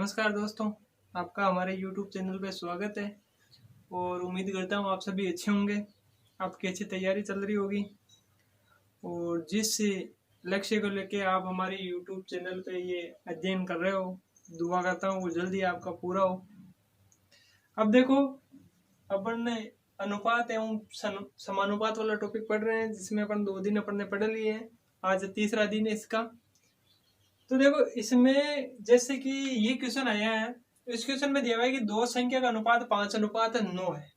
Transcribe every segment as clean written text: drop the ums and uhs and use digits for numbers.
नमस्कार दोस्तों, आपका हमारे YouTube चैनल पे स्वागत है और उम्मीद करता हूँ आप सभी अच्छे होंगे। आपकी अच्छी तैयारी चल रही होगी और जिस लक्ष्य को लेके आप हमारे YouTube चैनल पे ये अध्ययन कर रहे हो, दुआ करता हूँ वो जल्दी आपका पूरा हो। अब देखो, अपन ने अनुपात एवं समानुपात वाला टॉपिक पढ़ रहे हैं, जिसमें अपन 2 दिन अपन ने पढ़ लिए हैं। आज तीसरा दिन है इसका। तो देखो, इसमें जैसे कि ये क्वेश्चन आया है, इस क्वेश्चन में दिया हुआ है कि 2 संख्या का अनुपात 5:9 है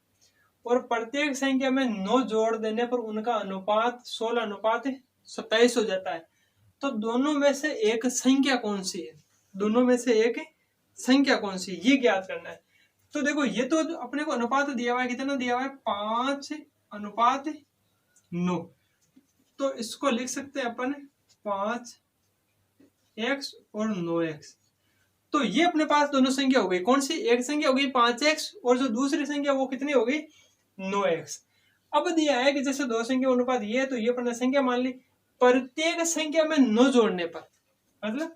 और प्रत्येक संख्या में 9 जोड़ देने पर उनका अनुपात 16:27 हो जाता है। तो दोनों में से एक संख्या कौन सी है? दोनों में से एक संख्या कौन सी, ये ज्ञात करना है। तो देखो, ये तो अपने को अनुपात दिया हुआ है, कितना दिया हुआ है? 5:9। तो इसको लिख सकते हैं अपन 5x और 9x। तो ये अपने पास दोनों संख्या हो गई। कौन सी? एक संख्या हो गई 5x और जो दूसरी संख्या वो कितनी हो गई? 9x। अब दिया है कि जैसे 2 संख्या अनुपात ये है, तो ये अपने संख्या मान ली। प्रत्येक संख्या में 9 जोड़ने पर, मतलब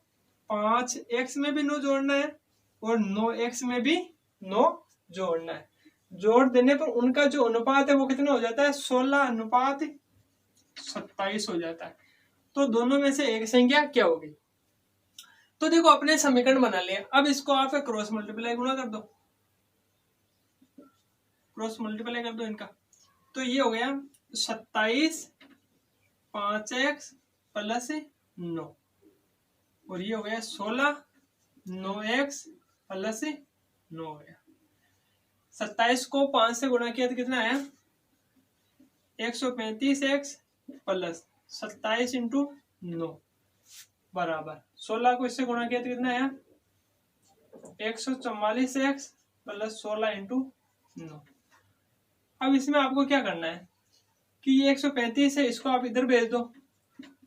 5x में भी 9 जोड़ना है और 9x में भी 9 जोड़ना है। जोड़ देने पर उनका जो अनुपात है वो कितना हो जाता है? 16:27 हो जाता है। तो दोनों में से एक संख्या क्या होगी? तो देखो, अपने समीकरण बना लिया। अब इसको आप क्रॉस मल्टीप्लाई गुणा कर दो, क्रॉस मल्टीप्लाई कर दो इनका। तो ये हो गया 27 5x प्लस 9 और ये हो गया 16 9x प्लस 9 हो गया। 27 को 5 से गुणा किया तो कितना आया? 135x प्लस 27 इंटू 9 बराबर 16 को इससे गुणा किया तो कितना आया? 144x plus 16 into 9। अब इसमें आपको क्या करना है कि ये 135 है, इसको आप इधर भेज दो।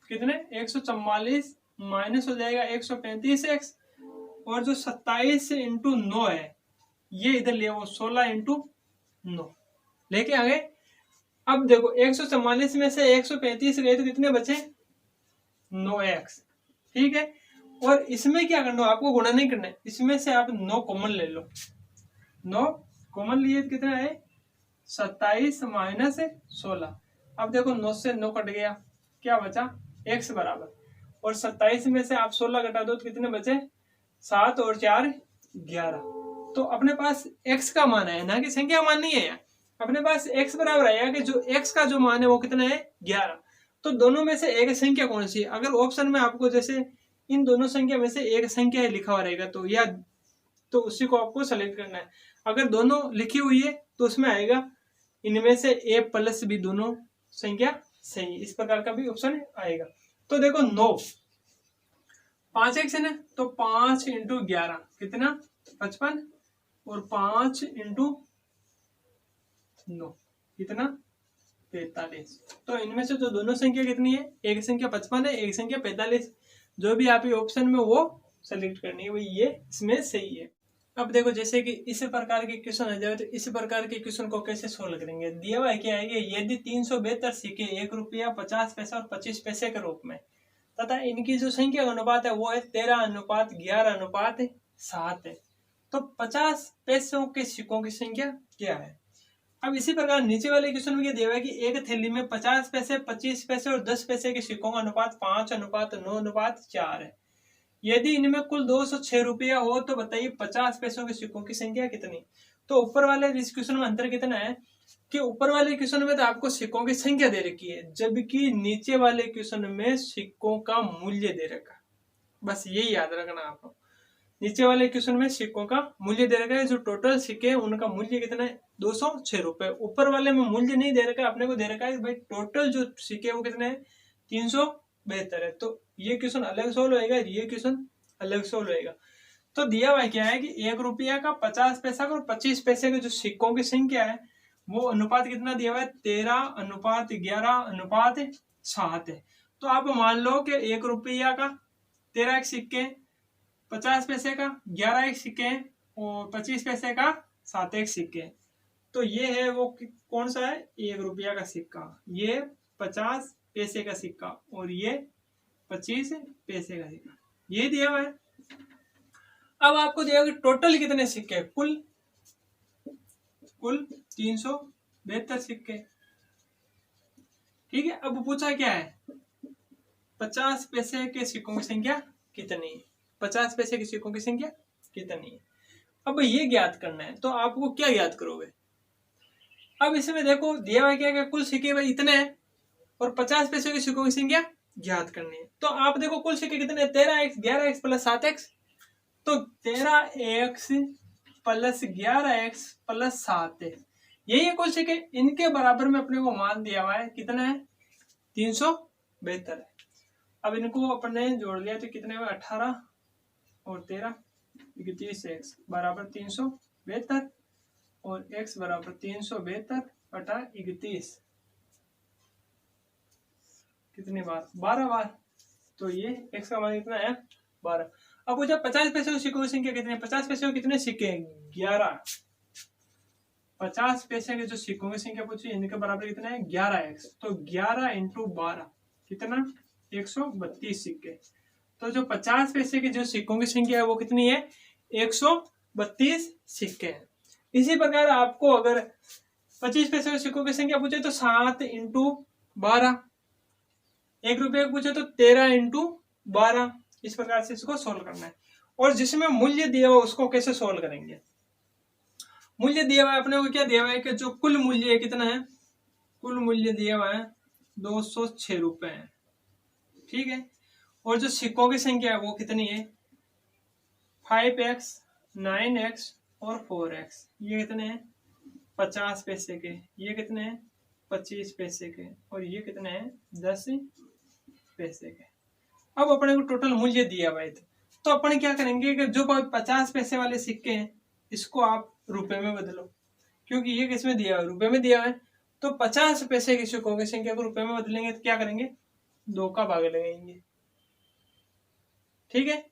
कितने? 144 माइनस हो जाएगा 135x और जो 27 इंटू 9 है ये इधर ले, वो 16 इंटू 9 लेके आ गए। अब देखो, 144 में से 135 गए तो कितने बचे? 9x। ठीक है, और इसमें क्या करना है? आपको गुणा नहीं करना है, इसमें से आप 9 कॉमन ले लो। 9 कॉमन लिए तो कितना है? 27 माइनस 16। अब देखो, 9 से 9 कट गया, क्या बचा? x बराबर, और 27 में से आप 16 घटा दो तो कितने बचे? 7 और 4 11। तो अपने पास x का मान है ना, कि संख्या मान नहीं है। अपने पास x बराबर आया कि जो x का जो मान है वो कितना है? 11। तो दोनों में से एक संख्या कौन सी है? अगर ऑप्शन में आपको जैसे इन दोनों संख्या में से एक संख्या है लिखा हुआ रहेगा तो या तो उसी को आपको सेलेक्ट करना है। अगर दोनों लिखी हुई है तो उसमें आएगा इनमें से a प्लस b दोनों संख्या सही, इस प्रकार का भी ऑप्शन आएगा। तो देखो, 9 5x है ना, तो 5 इंटू 11 कितना? 55 और 5 इंटू 9 कितना? 45। तो इनमें से जो दोनों संख्या कितनी है? एक संख्या 55 है, एक संख्या 45। जो भी आप ऑप्शन में वो सेलेक्ट करनी है, वो ये इसमें सही है। अब देखो, जैसे कि इस प्रकार के क्वेश्चन आ जाए तो इस प्रकार के क्वेश्चन को कैसे सोल्व करेंगे? दिया हुआ है क्या है कि यदि 372 सिक्के 1 रुपया 50 पैसा और 25 पैसे के रूप में तथा इनकी जो संख्या का अनुपात है वो है 13:11:7 है, तो 50 पैसों के सिक्कों की संख्या क्या है? अब इसी प्रकार नीचे वाले क्वेश्चन में दिया हुआ है कि एक थैली में 50 पैसे 25 पैसे और 10 पैसे के सिक्कों का अनुपात 5:9:4 है। यदि इनमें कुल 206 रुपया हो तो बताइए 50 पैसों के सिक्कों की संख्या कितनी? तो ऊपर वाले इस क्वेश्चन में अंतर कितना है कि ऊपर वाले क्वेश्चन में तो आपको सिक्कों की संख्या दे रखी है, जबकि नीचे वाले क्वेश्चन में सिक्कों का मूल्य दे रखा। बस यही याद रखना आपको। नीचे वाले क्वेश्चन में सिक्कों का मूल्य दे रखा है, जो टोटल सिक्के हैं उनका मूल्य कितना है? 206 रुपए। ऊपर वाले में मूल्य नहीं दे रखा है, अपने को दे रखा है भाई टोटल जो सिक्के वो कितने हैं? 372 है। तो ये क्वेश्चन अलग सोल्व होएगा, ये क्वेश्चन अलग सोल्व होएगा। तो दिया हुआ क्या है कि 1 रुपया का 50 पैसा का और 25 पैसे के जो सिक्कों की संख्या है वो अनुपात कितना दिया हुआ है? 13:11:7 है। तो आप मान लो कि 1 रुपया का 13 सिक्के, 50 पैसे का 11 सिक्के और 25 पैसे का 7 सिक्के। तो ये है वो कौन सा है? 1 रुपया का सिक्का, ये 50 पैसे का सिक्का और ये 25 पैसे का सिक्का, ये दिया हुआ है। अब आपको दिया कि टोटल कितने सिक्के, कुल 372 सिक्के। ठीक है, अब पूछा क्या है, 50 पैसे के सिक्कों की संख्या कितनी है, 50 पैसे के सिक्कों की संख्या कितनी है। अब ये ज्ञात करना है, तो आपको क्या ज्ञात करोगे। अब इसमें देखो दिया हुआ क्या, कुल सिक्के भाई इतने हैं और 50 पैसे के सिक्कों की संख्या ज्ञात करनी है। तो आप देखो कुल सिक्के कितने, 13x 11x प्लस 7x, तो 13x plus 11x plus 7x, यही है कुल सिक्के। इनके बराबर में अपने को मान दिया हुआ है कितना है, 372 है। अब इनको अपने जोड़ लिया तो कितने में, 18 और 13 31x बराबर 372 और x बराबर 372 बटा 31, कितनी बार, 12 बार। तो ये x का मान कितना है, 12। अब पूछा 50 पैसे के सिक्कों की संख्या कितनी है, 50 पैसे के कितने सिक्के, 11। 50 पैसे के जो सिक्कों की संख्या पूछी, इनके बराबर कितना है, 11x। तो 11 इंटू 12 कितना, 132 सिक्के। तो जो 50 पैसे के जो सिक्कों की संख्या है वो कितनी है, 132 सिक्के हैं। इसी प्रकार आपको अगर 25 पैसे के सिक्कों की संख्या पूछे तो 7 इंटू 12, 1 रुपये पूछे तो 13 इंटू 12। इस प्रकार से इसको सोल्व करना है। और जिसमें मूल्य दिया हुआ उसको कैसे सोल्व करेंगे। मूल्य दिया हुआ है अपने को, क्या दिया हुआ है कि जो कुल मूल्य है कितना है, कुल मूल्य दिया हुआ है 206 रुपए है। ठीक है, और जो सिक्कों की संख्या है वो कितनी है, 5x 9x और 4x। ये कितने हैं, 50 पैसे के, ये कितने हैं, 25 पैसे के, और ये कितने हैं, 10 पैसे के। अब अपने को टोटल मूल्य दिया हुआ है, तो अपन क्या करेंगे कि जो 50 पैसे वाले सिक्के हैं इसको आप रुपए में बदलो, क्योंकि ये किसमें दिया हुआ है, रुपए में दिया हुआ है। तो 50 पैसे के सिक्कों की संख्या को रुपए में बदलेंगे तो क्या करेंगे, 2 का भाग लगाएंगे। ठीक है,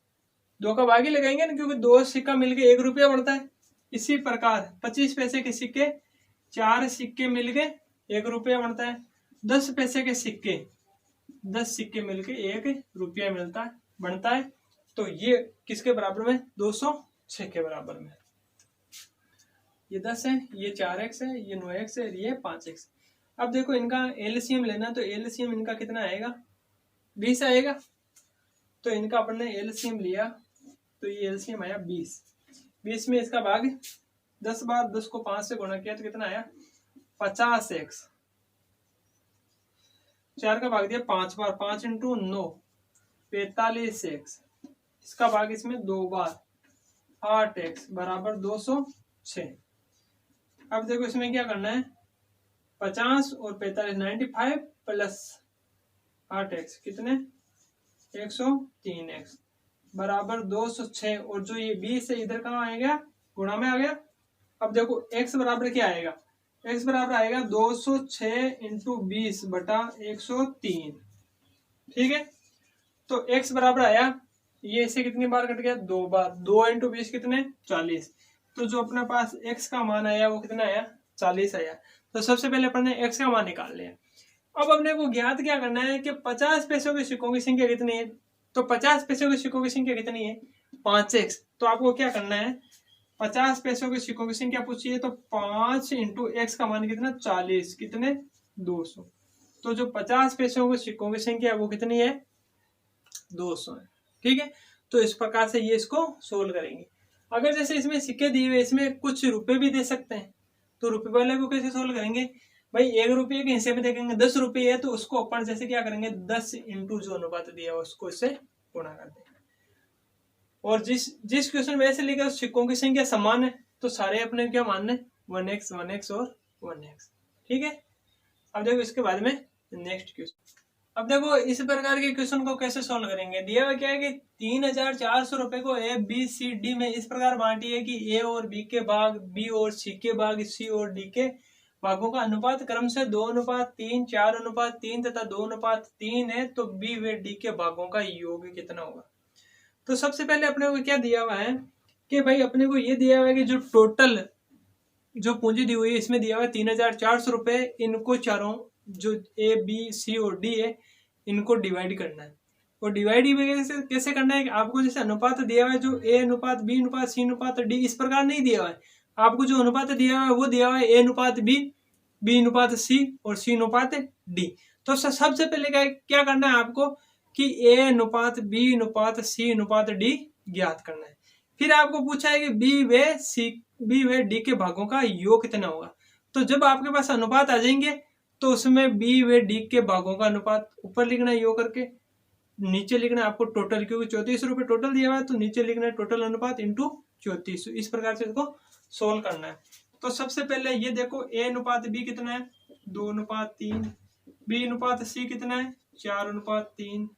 2 का भाग ही लगाएंगे ना, क्योंकि 2 सिक्का मिलके 1 रुपया बनता है। इसी प्रकार 25 पैसे के सिक्के, 4 सिक्के मिलके 1 रुपया बनता है। 10 पैसे के सिक्के, 10 सिक्के मिलके 1 रुपया बनता है। तो ये किसके बराबर में, 206 के बराबर में। ये 10 है, ये 4x है, ये 9x है, ये 5x। अब देखो इनका एलसीएम लेना, तो एलसीएम इनका कितना आएगा, 20 आएगा। तो इनका अपन ने एलसीएम लिया, तो ये एलसीएम आया 20। 20 में इसका भाग 10 बार, 10 को 5 से गुणा किया तो कितना आया, 50x। 4 का भाग दिया 5 बार, 5 इंटू 9 45x। इसका भाग इसमें 2 बार, 8x बराबर 206। अब देखो इसमें क्या करना है, 50 और 45 95 प्लस 8x कितने, 103x बराबर 206। और जो ये 20 है इधर कहाँ आएगा, गुणा में आ गया। अब देखो x बराबर क्या आएगा, x बराबर आएगा 206 इंटू 20 बटा 103। ठीक है, तो x बराबर आया, ये इसे कितनी बार कट गया, 2 बार। 2 इंटू 20 कितने, 40। तो जो अपने पास x का मान आया वो कितना आया, 40 आया। तो सबसे पहले अपन ने x का मान निकाल लिया। अब अपने को ज्ञात क्या करना है कि 50 पैसों के सिक्कों की संख्या कितनी है। तो 50 पैसों के सिक्कों की संख्या कितनी है, 5x। तो आपको क्या करना है, 50 पैसों के सिक्कों की संख्या पूछी है तो 5 इंटू x का मान कितना, 40, कितने, 200। तो जो 50 पैसों के सिक्कों की संख्या है वो कितनी है, 200 है। ठीक है, तो इस प्रकार से ये इसको सोल्व करेंगे। अगर जैसे इसमें सिक्के दिए हुए, इसमें कुछ रुपए भी दे सकते हैं, तो रुपए वाले को कैसे सोल्व करेंगे भाई, 1 रुपये के हिस्से में देखेंगे 10 रुपये है, तो उसको अपन जैसे क्या करेंगे, 10 इंटू जो अनुपात दिया है उसको इससे गुणा कर देंगे। और जिस क्वेश्चन में ऐसे लिखा सिक्कों की संख्या समान है, तो सारे अपने क्या मानना है, 1x 1x और 1x। ठीक है, अब देखो इसके बाद में नेक्स्ट क्वेश्चन। अब देखो इस प्रकार के क्वेश्चन को कैसे सॉल्व करेंगे। दिया हुआ क्या है कि 3400 रुपए को ए बी सी डी में इस प्रकार बांटी है कि ए और बी के भाग, बी और सी के भाग, सी और डी के भागों का अनुपात क्रम से 2:3, 4:3 तथा 2:3 है। तो बी व डी के भागों का योग कितना होगा। तो सबसे पहले अपने को क्या दिया हुआ है कि भाई अपने को ये दिया हुआ है कि जो टोटल जो पूंजी दी हुई है इसमें दिया हुआ है 3400 रुपए। इनको चारों जो ए बी सी और डी है इनको डिवाइड करना है। और डिवाइड कैसे करना है कि आपको जैसे अनुपात दिया हुआ है जो ए अनुपात बी अनुपात सी अनुपात डी, इस प्रकार नहीं दिया हुआ है। आपको जो अनुपात दिया हुआ है वो दिया हुआ है ए अनुपात बी, बी अनुपात सी और सी अनुपात डी। तो सबसे पहले क्या करना है आपको कि ए अनुपात बी अनुपात सी अनुपात डी ज्ञात करना है। फिर आपको पूछा है कि बी व डी के भागों का योग कितना होगा। तो जब आपके पास अनुपात आ जाएंगे तो उसमें बी व डी के भागों का अनुपात ऊपर लिखना है योग करके, नीचे लिखना है आपको टोटल, क्योंकि 34 रुपए टोटल दिया हुआ है तो नीचे लिखना है टोटल अनुपात इंटू 34। इस प्रकार से इसको सोल्व करना है। तो सबसे पहले ये देखो ए अनुपात बी कितना है 2 अनुपात 3, बी अनुपात सी कितना है 4 अनुपात 3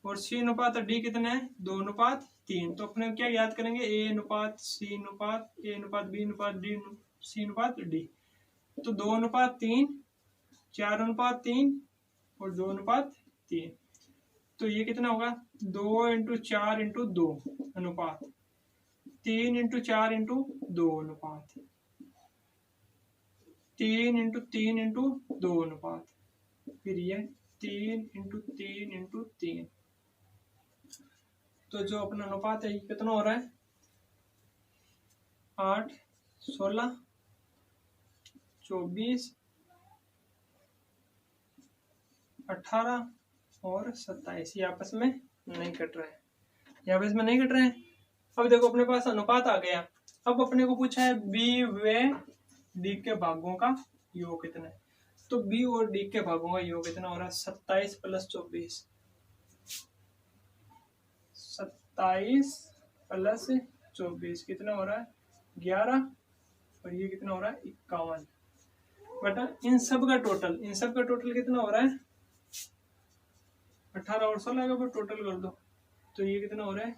और सी अनुपात डी कितना है 2 अनुपात 3। तो अपने क्या याद करेंगे ए अनुपात सी अनुपात ए अनुपात बी अनुपात डी सी अनुपात डी। तो 2 अनुपात 3, 4 अनुपात 3 और 2 अनुपात 3। तो ये कितना होगा 2 इंटू 4 इंटू 2 अनुपात 3 इंटू 4 इंटू 2 अनुपात 3 इंटू 3 इंटू 2 अनुपात, फिर ये 3 इंटू 3 इंटू 3। तो जो अपना अनुपात है ये कितना हो रहा है 8, 16, 24, 18 और 27। ये आपस में नहीं कट रहे हैं, ये आपस में नहीं कट रहे हैं। अब देखो अपने पास अनुपात आ गया। अब अपने को पूछा है बी व डी के भागों का योग कितना है। तो बी और डी के भागों का योग कितना हो रहा है 27 प्लस 24, 27 प्लस 24 कितना हो रहा है 11 और ये कितना हो रहा है 51 बटा इन सब का टोटल कितना हो रहा है 18 और 16 का टोटल कर दो तो ये कितना हो रहा है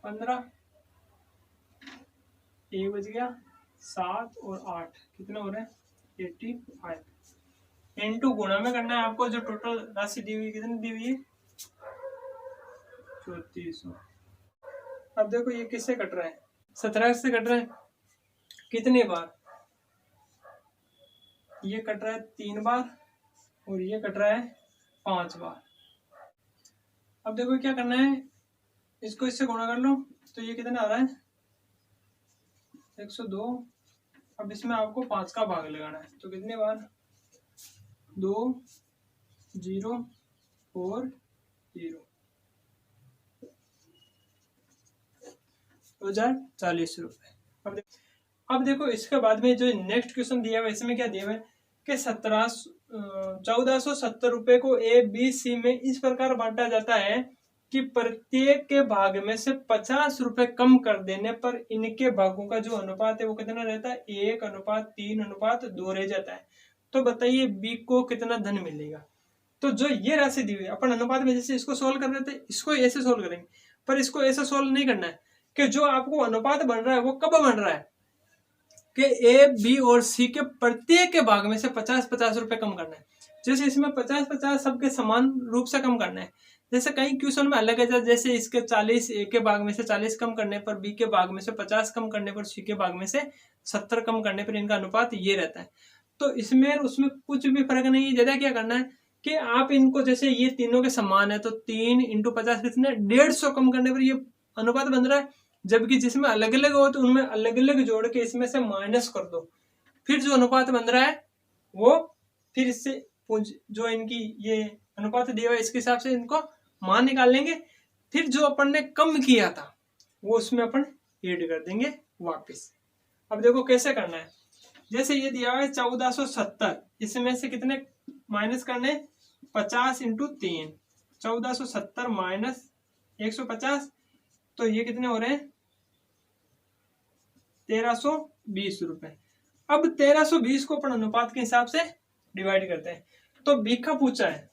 15, ये बच गया 7 और 8 कितना हो रहा है 85। इनटू गुणा में करना है आपको, जो टोटल राशि दी हुई कितनी दी हुई है 3400। अब देखो ये किससे कट रहा है 17 से कट रहा है। कितनी बार ये कट रहा है 3 बार और ये कट रहा है 5 बार। अब देखो क्या करना है, इसको इससे गुणा कर लो तो ये कितना आ रहा है 102। अब इसमें आपको 5 का भाग लगाना है तो कितनी बार 2 0 4 0 2040 रुपए। अब देखो इसके बाद में जो नेक्स्ट क्वेश्चन दिया हुआ है इसमें क्या दिया हुआ है कि 1470 रुपए को ए बी सी में इस प्रकार बांटा जाता है कि प्रत्येक के भाग में से 50 रुपए कम कर देने पर इनके भागों का जो अनुपात है वो कितना रहता है 1 अनुपात 3 अनुपात 2 रह जाता है। तो बताइए बी को कितना धन मिलेगा। तो जो ये राशि दी हुई है अपन अनुपात में जैसे इसको सोल्व कर रहे थे इसको ऐसे सोल्व करेंगे, पर इसको ऐसा सोल्व नहीं करना है कि जो आपको अनुपात बन रहा है वो कब बन रहा है कि ए बी और सी के प्रत्येक के भाग में से 50-50 रुपए कम करना है। जैसे इसमें 50-50 सबके समान रूप से कम करना है। जैसे कई क्वेश्चन में अलग है, जैसे इसके 40 ए के भाग में से 40 कम करने पर बी के भाग में से 50 कम करने पर सी के भाग में से 70 कम करने पर इनका अनुपात ये रहता है। तो इसमें उसमें कुछ भी फर्क नहीं है। ज्यादा क्या करना है कि आप इनको जैसे ये तीनों के समान है तो 3 इंटू 50 कितने 150 कम करने पर ये अनुपात बन रहा है, जबकि जिसमें अलग अलग हो तो उनमें अलग अलग जोड़ के इसमें से माइनस कर दो, फिर जो अनुपात बन रहा है वो फिर इससे जो इनकी ये अनुपात दिया हुआ है इसके हिसाब से इनको मान निकाल लेंगे। फिर जो अपन ने कम किया था वो उसमें अपन ऐड कर देंगे वापस। अब देखो कैसे करना है, जैसे ये दिया हुआ है 1470, इसमें से कितने माइनस करने 50 इंटू 3, 1470 माइनस 150 तो ये कितने हो रहे हैं 1320 रुपए। अब 1320 को अपन अनुपात के हिसाब से डिवाइड करते हैं। तो बी का पूछा है,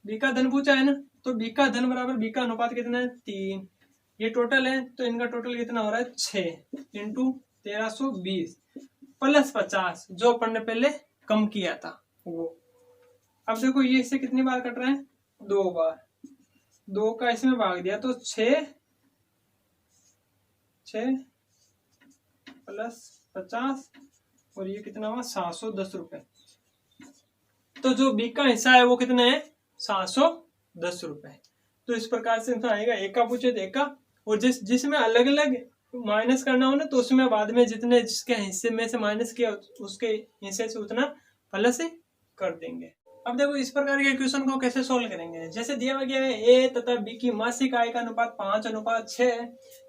बी का धन पूछा है ना, तो बी का धन बराबर बी का अनुपात कितना है 3, ये टोटल है तो इनका टोटल कितना हो रहा है 6 इंटू 1320 प्लस 50 जो अपन ने पहले कम किया था वो। अब देखो ये इससे कितनी बार कट रहे हैं 2 बार, 2 का इसमें भाग दिया तो 6 प्लस 50 और ये कितना हुआ 710 रुपए। तो जो बी का हिस्सा है वो कितना है 710 रुपए। तो इस प्रकार से आएगा, एक का पूछे तो एक का, और जिसमें अलग अलग माइनस करना हो ना तो उसमें बाद में जितने जिसके हिस्से में से माइनस किया उसके हिस्से से उतना प्लस कर देंगे। अब देखो इस प्रकार के क्वेश्चन को कैसे सोल्व करेंगे। जैसे दिया गया है ए तथा बी की मासिक आय का अनुपात 5:6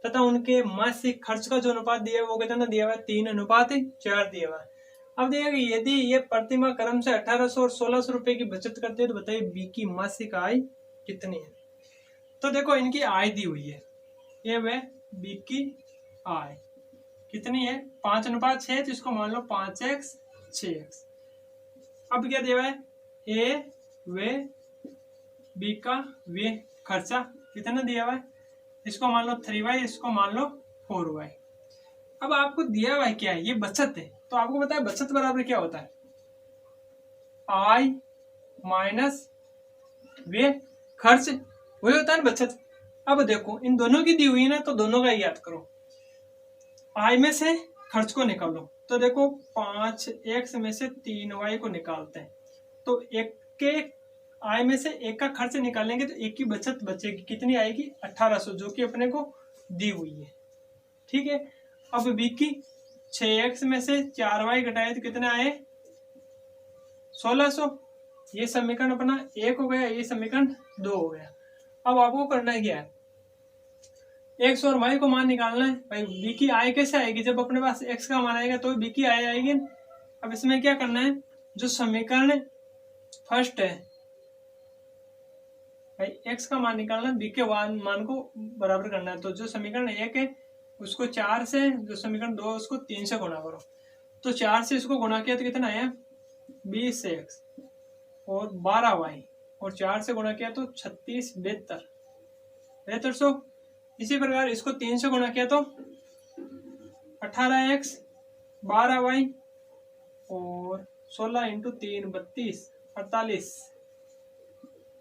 तथा उनके मासिक खर्च का जो अनुपात दिया है वो कितना दिया हुआ है 3:4 दिया हुआ है। अब देखिए यदि ये प्रतिमाह क्रम से 1800 और 1600 रुपए की बचत करते हैं तो बताइए बी की मासिक आय कितनी है। तो देखो इनकी आय दी हुई है, ये वह बी की आय कितनी है 5:6, तो इसको मान लो 5x 6x। अब क्या दिया हुआ है ए वे बी का वे खर्चा कितना दिया हुआ है, इसको मान लो 3y, इसको मान लो 4y। अब आपको दिया हुआ है क्या है, ये बचत है, तो आपको पता है बचत बराबर क्या होता है आय माइनस वे खर्च, वही होता है ना बचत। अब देखो इन दोनों की दी हुई है ना तो दोनों का याद करो, आय में से खर्च को निकालो, तो देखो 5x में से 3y को निकालते हैं, तो एक के आय में से एक का खर्च निकालेंगे तो एक की बचत बचेगी, कितनी आएगी 1800, जो कि अपने को दी हुई है। ठीक है, अब बी की 6x में से 4y घटाए तो कितने आए 1600। ये समीकरण अपना 1 हो गया, ये समीकरण 2 हो गया। अब आपको करना है क्या है x और y को मान निकालना है। भाई b की आय कैसे आएगी, जब अपने पास x का मान आएगा तो b की आय आएगी। अब इसमें क्या करना है, जो समीकरण फर्स्ट है भाई x का मान निकालना, b के मान को बराबर करना है। तो जो समीकरण 1 है उसको 4 से, जो समीकरण 2 है उसको 3 से गुणा करो, तो 4 से इसको गुणा किया तो कितना आया 20x और 12y, और 4 से गुणा किया तो 36 7200। इसी प्रकार इसको 3 से गुणा किया तो 18x 12y और 16 × 3 32 48।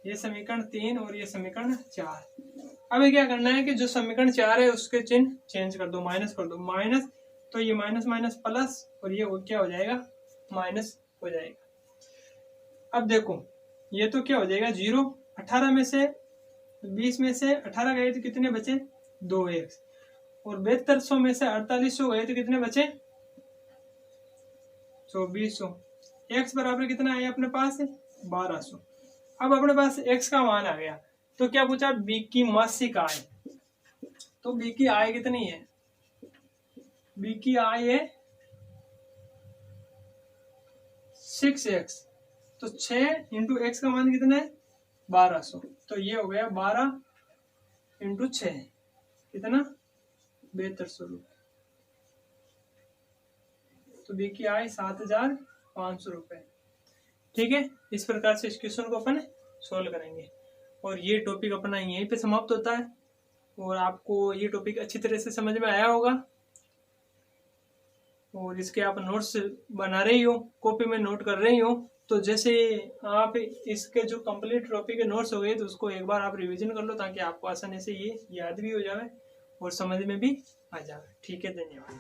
ये समीकरण 3 और ये समीकरण 4। अब क्या करना है कि जो समीकरण 4 है उसके चिन्ह चेंज कर दो, माइनस कर दो, माइनस तो ये माइनस माइनस प्लस और ये क्या हो जाएगा माइनस हो जाएगा। अब देखो ये तो क्या हो जाएगा 0, 18 में से 20 में से 18 गए तो कितने बचे 2x, और 7200 में से 4800 गए तो कितने बचे 2400। x बराबर कितना आया अपने पास 1200। अब अपने पास x का मान आ गया, तो क्या पूछा b की मासिक आय, तो b की आय कितनी है, b की आय है 6x, तो 6 × x का मान कितना है 1200, तो ये हो गया 12 × 6 कितना 7200 रुपये। तो बी की आय 7500 रुपये। ठीक है, इस प्रकार से इस क्वेश्चन को अपन सोल्व करेंगे और ये टॉपिक अपना यहीं पे समाप्त होता है। और आपको ये टॉपिक अच्छी तरह से समझ में आया होगा और इसके आप नोट्स बना रही हो, कॉपी में नोट कर रही हो, तो जैसे आप इसके जो कंप्लीट टॉपिक के नोट्स हो गए तो उसको एक बार आप रिवीजन कर लो ताकि आपको आसानी से ये याद भी हो जाए और समझ में भी आ जाए। ठीक है, धन्यवाद।